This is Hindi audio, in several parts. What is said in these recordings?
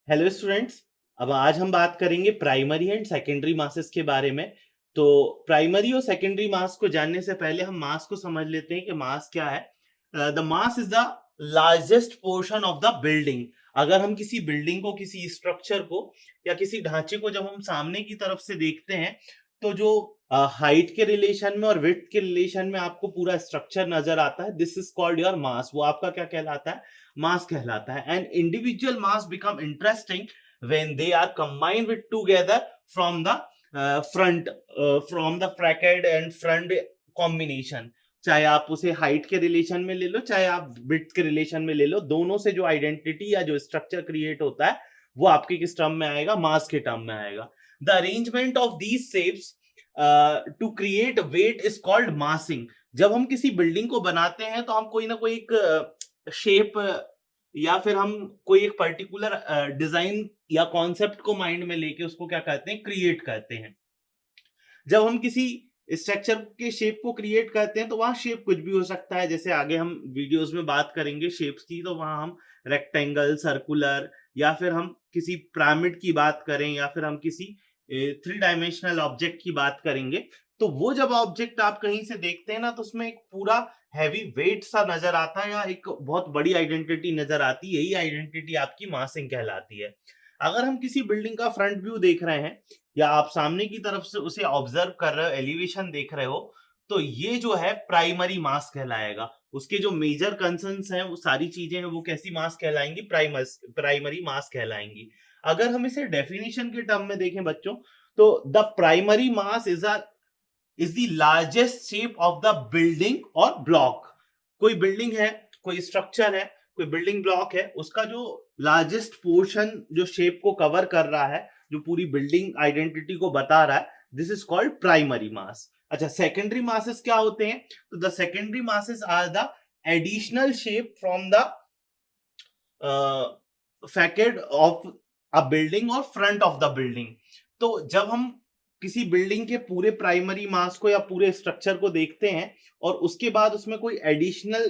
Hello students. अब आज हम बात करेंगे प्राइमरी एंड सेकेंडरी मासेस के बारे में। तो प्राइमरी और सेकेंडरी मास को जानने से पहले हम मास को समझ लेते हैं कि मास क्या है। The mass is the largest portion of the building. अगर हम किसी बिल्डिंग को, किसी स्ट्रक्चर को या किसी ढांचे को जब हम सामने की तरफ से देखते हैं तो जो हाइट के रिलेशन में और विड्थ के रिलेशन में आपको पूरा स्ट्रक्चर नजर आता है, दिस इज कॉल्ड योर मास। वो आपका क्या कहलाता है? मास कहलाता है। And individual mass become interesting when they are combined with together from the front from the bracket and front combination। चाहे आप उसे हाइट के रिलेशन में ले लो, चाहे आप विड्थ के रिलेशन में ले लो, दोनों से जो आइडेंटिटी या जो स्ट्रक्चर क्रिएट होता है वो आपके किस टर्म में आएगा? मास के टर्म में आएगा। The arrangement of these shapes to create weight is called massing. जब हम किसी बिल्डिंग को बनाते हैं तो हम कोई ना कोई एक शेप या फिर हम कोई एक पर्टिकुलर डिजाइन या कॉन्सेप्ट को माइंड में लेके उसको क्या कहते हैं? क्रिएट करते हैं। जब हम किसी स्ट्रक्चर के शेप को क्रिएट करते हैं तो वहां शेप कुछ भी हो सकता है। जैसे आगे हम वीडियोस में बात करेंगे शेप्स की, तो वहां हम रेक्टेंगल, सर्कुलर, या फिर हम किसी पिरामिड की बात करें, या फिर हम किसी 3 डायमेंशनल ऑब्जेक्ट की बात करेंगे। तो वो जब ऑब्जेक्ट आप कहीं से देखते हैं ना, तो उसमें एक पूरा हैवी वेट सा नजर आता है या एक बहुत बड़ी आइडेंटिटी नजर आती है। यही आइडेंटिटी आपकी मासिंग कहलाती है। अगर हम किसी बिल्डिंग का फ्रंट व्यू देख रहे हैं या आप सामने की तरफ से उसे ऑब्जर्व कर रहे हो, एलिवेशन देख रहे हो, तो ये जो है प्राइमरी मास कहलाएगा। उसके जो मेजर कंसर्न्स हैं, वो सारी चीजें हैं, वो कैसी मास कहलाएंगी? प्राइमरी मास कहलाएंगी। अगर हम इसे डेफिनेशन के टर्म में देखें बच्चों, तो the primary mass is the largest shape of the building और ब्लॉक। कोई बिल्डिंग है, कोई स्ट्रक्चर है, कोई बिल्डिंग ब्लॉक है, उसका जो लार्जेस्ट पोर्शन जो शेप को कवर कर रहा है, जो पूरी बिल्डिंग आइडेंटिटी को बता रहा है, this is called primary mass. अच्छा, सेकेंडरी मासेस क्या होते हैं? तो the secondary masses are the additional shape from the facet of a building और फ्रंट ऑफ द बिल्डिंग। तो जब हम किसी बिल्डिंग के पूरे प्राइमरी मास को या पूरे स्ट्रक्चर को देखते हैं और उसके बाद उसमें कोई एडिशनल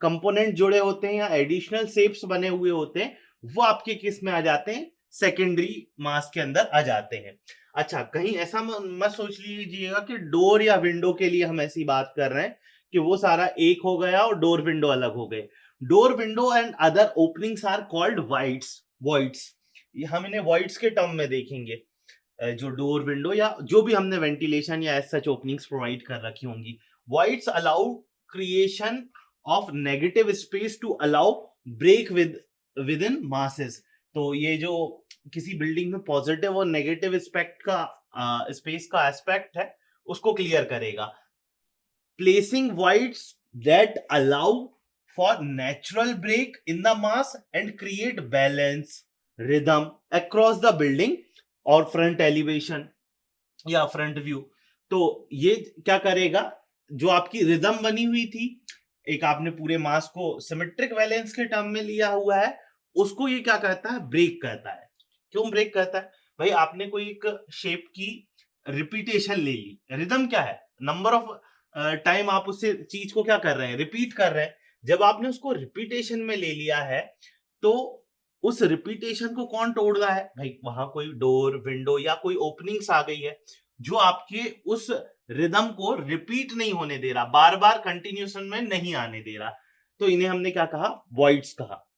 कंपोनेंट जुड़े होते हैं या एडिशनल शेप्स बने हुए होते हैं, वो आपके किस में आ जाते हैं? सेकेंडरी मास के अंदर आ जाते हैं। अच्छा, कहीं ऐसा मत सोच लीजिएगा कि डोर या विंडो के लिए हम ऐसी बात कर रहे हैं कि वो सारा एक हो गया और डोर विंडो अलग हो गए। Door window and other openings are called voids. हम इन्हें वॉइड्स के टर्म में देखेंगे। जो डोर विंडो या जो भी हमने वेंटिलेशन या एज सच ओपनिंग्स प्रोवाइड कर रखी होंगी, voids allow creation of negative space to allow break within masses. तो ये जो किसी बिल्डिंग में पॉजिटिव और नेगेटिव एस्पेक्ट का स्पेस का एस्पेक्ट है, उसको क्लियर करेगा। Placing voids that allow for natural break in the mass and create balance, rhythm across the building और front elevation या फ्रंट व्यू। तो ये क्या करेगा? जो आपकी रिदम बनी हुई थी, एक आपने पूरे मास को सिमेट्रिक बैलेंस के टर्म में लिया हुआ है, उसको ये क्या कहता है? ब्रेक करता है। क्यों ब्रेक करता है? भाई आपने कोई एक शेप की रिपीटेशन ले ली। रिदम क्या है? नंबर ऑफ टाइम आप उससे चीज को क्या कर रहे हैं? रिपीट कर रहे हैं। जब आपने उसको रिपीटेशन में ले लिया है, तो उस रिपीटेशन को कौन तोड़ रहा है? भाई वहां कोई डोर, विंडो या कोई ओपनिंग्स आ गई है जो आपके उस रिदम को रिपीट नहीं होने दे रहा, बार बार कंटिन्यूशन में नहीं आने दे रहा। तो इन्हें हमने क्या कहा? वॉइड्स कहा।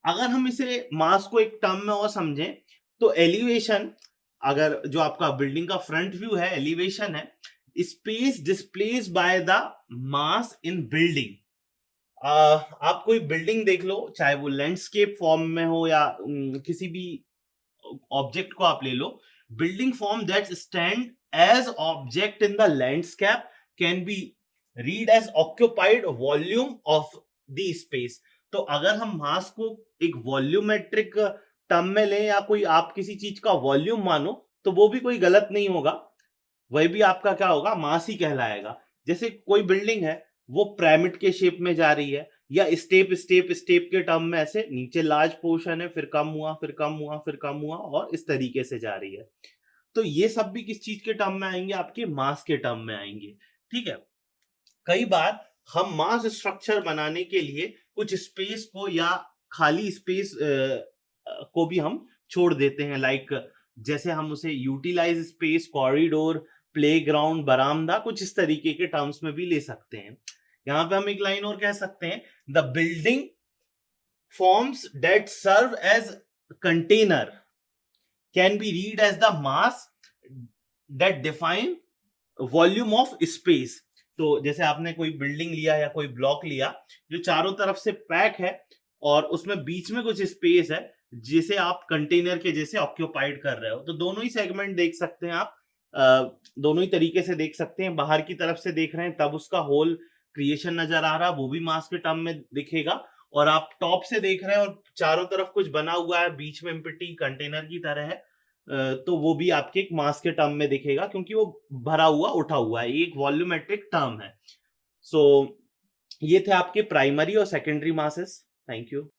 अगर हम इसे मास को एक टर्म में और समझें, तो एलिवेशन, अगर जो आपका बिल्डिंग का फ्रंट व्यू है, एलिवेशन है, space displace by the mass in building. आप कोई बिल्डिंग देख लो, चाहे वो लैंडस्केप फॉर्म में हो या किसी भी ऑब्जेक्ट को आप ले लो। Building form that stand as object in the landscape can be read as occupied volume of the space. तो अगर हम मास को एक वॉल्यूमेट्रिक टर्म में लें या कोई आप किसी चीज का वॉल्यूम मानो, तो वो भी कोई गलत नहीं होगा, वही भी आपका क्या होगा? मास ही कहलाएगा। जैसे कोई बिल्डिंग है, वो पिरामिड के शेप में जा रही है, या स्टेप स्टेप स्टेप के टर्म में, ऐसे नीचे लार्ज पोर्शन है, फिर कम हुआ, फिर कम हुआ, फिर कम हुआ, और इस तरीके से जा रही है। तो ये सब भी किस चीज के टर्म में आएंगे? आपके मास के टर्म में आएंगे। ठीक है। कई बार हम मास स्ट्रक्चर बनाने के लिए कुछ स्पेस को या खाली स्पेस को भी हम छोड़ देते हैं, लाइक जैसे हम उसे यूटिलाइज स्पेस, कॉरिडोर, प्लेग्राउंड, बरामदा, कुछ इस तरीके के टर्म्स में भी ले सकते हैं। यहाँ पे हम एक लाइन और कह सकते हैं, the building forms that serve as container can be read as the mass that define volume of space. तो जैसे आपने कोई बिल्डिंग लिया या कोई ब्लॉक लिया जो चारों तरफ से पैक है और उसमें बीच में कुछ स्पेस है जिसे आप कंटेनर के जैसे ऑक्यूपाइड कर रहे हो, तो दोनों ही सेगमेंट देख सकते हैं आप, दोनों ही तरीके से देख सकते हैं। बाहर की तरफ से देख रहे हैं तब उसका होल क्रिएशन नजर आ रहा है, वो भी मास के टर्म में दिखेगा, और आप टॉप से देख रहे हैं और चारों तरफ कुछ बना हुआ है, बीच में एम्प्टी कंटेनर की तरह है, तो वो भी आपके एक मास के टर्म में दिखेगा क्योंकि वो भरा हुआ उठा हुआ है, एक वॉल्यूमेट्रिक टर्म है। सो ये थे आपके प्राइमरी और सेकेंडरी मासेस। Thank you.